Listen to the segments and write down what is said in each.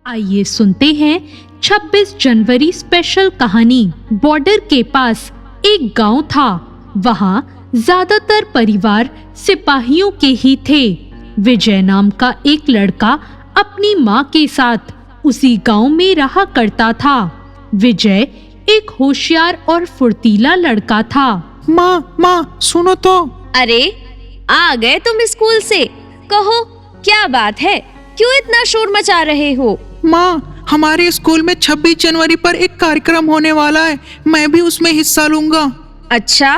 आइए सुनते हैं 26 जनवरी स्पेशल कहानी। बॉर्डर के पास एक गांव था। वहां ज्यादातर परिवार सिपाहियों के ही थे। विजय नाम का एक लड़का अपनी माँ के साथ उसी गांव में रहा करता था। विजय एक होशियार और फुर्तीला लड़का था। माँ सुनो तो। अरे आ गए तुम स्कूल से। कहो क्या बात है, क्यों इतना शोर मचा रहे हो? माँ, हमारे स्कूल में 26 जनवरी पर एक कार्यक्रम होने वाला है, मैं भी उसमें हिस्सा लूंगा। अच्छा,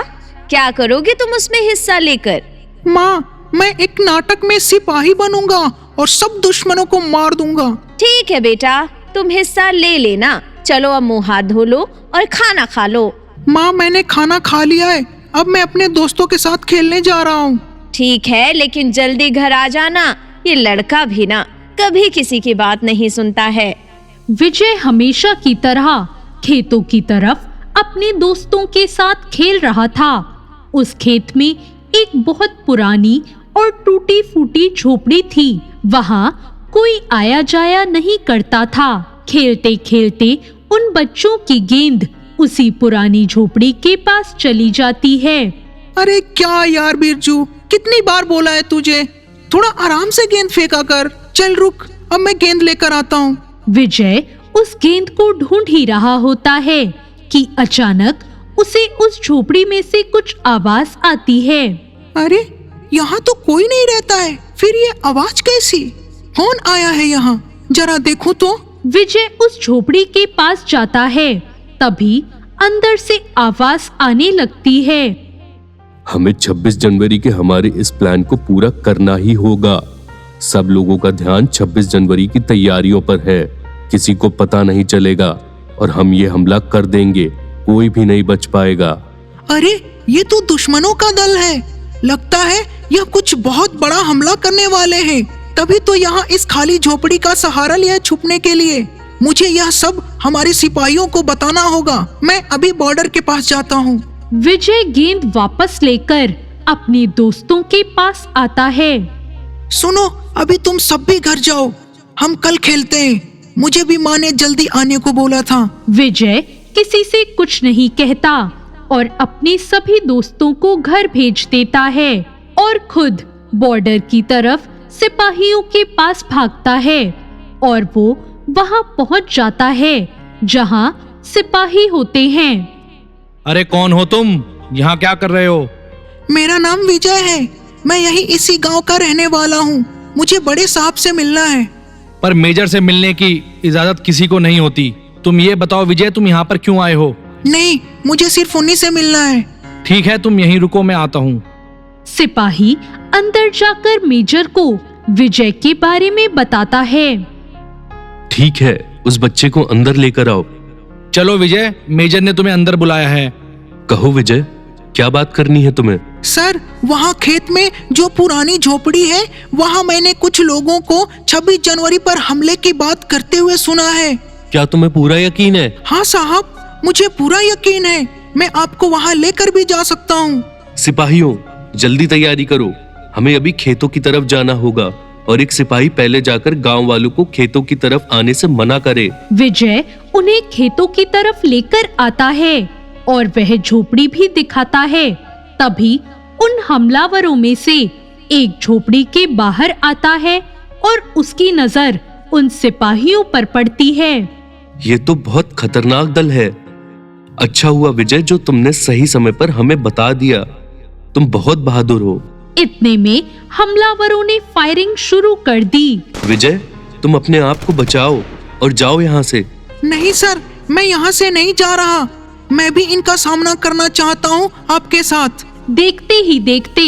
क्या करोगे तुम उसमें हिस्सा लेकर? माँ, मैं एक नाटक में सिपाही बनूंगा और सब दुश्मनों को मार दूंगा। ठीक है बेटा, तुम हिस्सा ले लेना। चलो अब मुंह हाथ धो लो और खाना खा लो। माँ, मैंने खाना खा लिया है, अब मैं अपने दोस्तों के साथ खेलने जा रहा हूँ। ठीक है, लेकिन जल्दी घर आ जाना। ये लड़का भी ना कभी किसी की बात नहीं सुनता है। विजय हमेशा की तरह खेतों की तरफ अपने दोस्तों के साथ खेल रहा था। उस खेत में एक बहुत पुरानी और टूटी फूटी झोपड़ी थी। वहां कोई आया जाया नहीं करता था। खेलते खेलते उन बच्चों की गेंद उसी पुरानी झोपड़ी के पास चली जाती है। अरे क्या यार बिरजू, कितनी बार बोला है तुझे, थोड़ा आराम से गेंद फेंका कर। चल रुक, अब मैं गेंद लेकर आता हूँ। विजय उस गेंद को ढूंढ ही रहा होता है कि अचानक उसे उस झोपड़ी में से कुछ आवाज आती है। अरे यहाँ तो कोई नहीं रहता है, फिर ये आवाज कैसी? कौन आया है यहाँ, जरा देखूं तो। विजय उस झोपड़ी के पास जाता है। तभी अंदर से आवाज आने लगती है। हमें 26 जनवरी के हमारे इस प्लान को पूरा करना ही होगा। सब लोगों का ध्यान 26 जनवरी की तैयारियों पर है। किसी को पता नहीं चलेगा और हम ये हमला कर देंगे, कोई भी नहीं बच पाएगा। अरे ये तो दुश्मनों का दल है, लगता है यह कुछ बहुत बड़ा हमला करने वाले हैं। तभी तो यहाँ इस खाली झोपड़ी का सहारा लिया छुपने के लिए। मुझे यह सब हमारे सिपाहियों को बताना होगा। मैं अभी बॉर्डर के पास जाता हूँ। विजय गेंद वापस लेकर अपने दोस्तों के पास आता है। सुनो, अभी तुम सब भी घर जाओ, हम कल खेलते हैं। मुझे भी माँ ने जल्दी आने को बोला था। विजय किसी से कुछ नहीं कहता और अपने सभी दोस्तों को घर भेज देता है और खुद बॉर्डर की तरफ सिपाहियों के पास भागता है। और वो वहां पहुंच जाता है जहां सिपाही होते हैं। अरे कौन हो तुम, यहाँ क्या कर रहे हो? मेरा नाम विजय है, मैं यही इसी गांव का रहने वाला हूँ। मुझे बड़े साहब से मिलना है। पर मेजर से मिलने की इजाजत किसी को नहीं होती। तुम ये बताओ विजय, तुम यहाँ पर क्यों आए हो? नहीं, मुझे सिर्फ उन्हीं से मिलना है। ठीक है, तुम यहीं रुको, मैं आता हूँ। सिपाही अंदर जाकर मेजर को विजय के बारे में बताता है। ठीक है, उस बच्चे को अंदर लेकर आओ। चलो विजय, मेजर ने तुम्हें अंदर बुलाया है। कहो विजय, क्या बात करनी है तुम्हें? सर, वहाँ खेत में जो पुरानी झोपड़ी है, वहाँ मैंने कुछ लोगों को 26 जनवरी पर हमले की बात करते हुए सुना है। क्या तुम्हें पूरा यकीन है? हाँ साहब, मुझे पूरा यकीन है। मैं आपको वहाँ लेकर भी जा सकता हूँ। सिपाहियों, जल्दी तैयारी करो, हमें अभी खेतों की तरफ जाना होगा और एक सिपाही पहले जाकर गांव वालों को खेतों की तरफ आने से मना करे। विजय उन्हें खेतों की तरफ लेकर आता है और वह झोपड़ी भी दिखाता है। तभी उन हमलावरों में से एक झोपड़ी के बाहर आता है और उसकी नजर उन सिपाहियों पर पड़ती है। ये तो बहुत खतरनाक दल है। अच्छा हुआ विजय जो तुमने सही समय पर हमें बता दिया। तुम बहुत बहादुर हो। इतने में हमलावरों ने फायरिंग शुरू कर दी। विजय, तुम अपने आप को बचाओ और जाओ यहाँ से। नहीं सर, मैं यहाँ से नहीं जा रहा। मैं भी इनका सामना करना चाहता हूँ आपके साथ। देखते ही देखते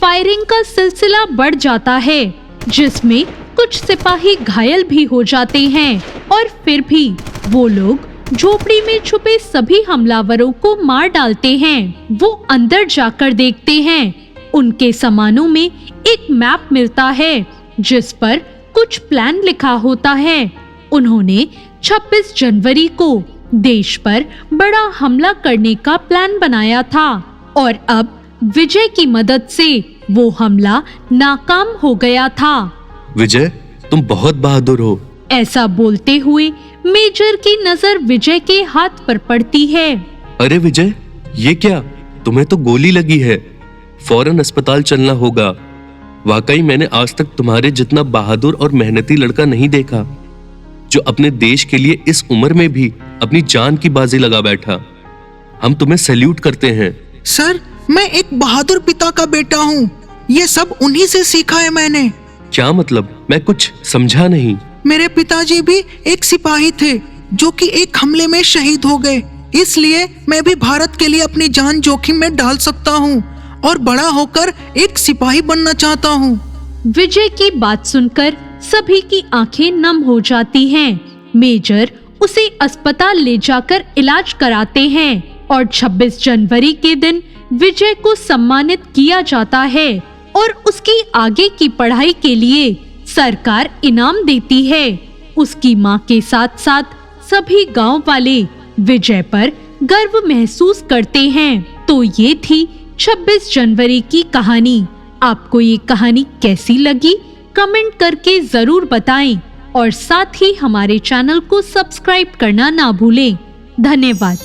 फायरिंग का सिलसिला बढ़ जाता है, जिसमें कुछ सिपाही घायल भी हो जाते हैं और फिर भी वो लोग झोपड़ी में छुपे सभी हमलावरों को मार डालते हैं। वो अंदर जाकर देखते हैं, उनके सामानों में एक मैप मिलता है जिस पर कुछ प्लान लिखा होता है। उन्होंने 26 जनवरी को देश पर बड़ा हमला करने का प्लान बनाया था और अब विजय की मदद से वो हमला नाकाम हो गया था। विजय, तुम बहुत बहादुर हो। ऐसा बोलते हुए मेजर की नजर विजय के हाथ पर पड़ती है। अरे विजय, ये क्या? तुम्हें तो गोली लगी है, फौरन अस्पताल चलना होगा। वाकई मैंने आज तक तुम्हारे जितना बहादुर और मेहनती लड़का नहीं देखा, जो अपने देश के लिए इस उम्र में भी अपनी जान की बाजी लगा बैठा। हम तुम्हें सैल्यूट करते हैं। सर, मैं एक बहादुर पिता का बेटा हूँ। ये सब उन्हीं से सीखा है मैंने। क्या मतलब? मैं कुछ समझा नहीं। मेरे पिताजी भी एक सिपाही थे जो कि एक हमले में शहीद हो गए। इसलिए मैं भी भारत के लिए अपनी जान जोखिम में डाल सकता हूँ और बड़ा होकर एक सिपाही बनना चाहता हूँ। विजय की बात सुनकर सभी की आंखें नम हो जाती हैं। मेजर उसे अस्पताल ले जाकर इलाज कराते हैं और 26 जनवरी के दिन विजय को सम्मानित किया जाता है और उसकी आगे की पढ़ाई के लिए सरकार इनाम देती है। उसकी मां के साथ साथ सभी गांव वाले विजय पर गर्व महसूस करते हैं। तो ये थी 26 जनवरी की कहानी। आपको ये कहानी कैसी लगी कमेंट करके जरूर बताएं और साथ ही हमारे चैनल को सब्सक्राइब करना ना भूलें। धन्यवाद।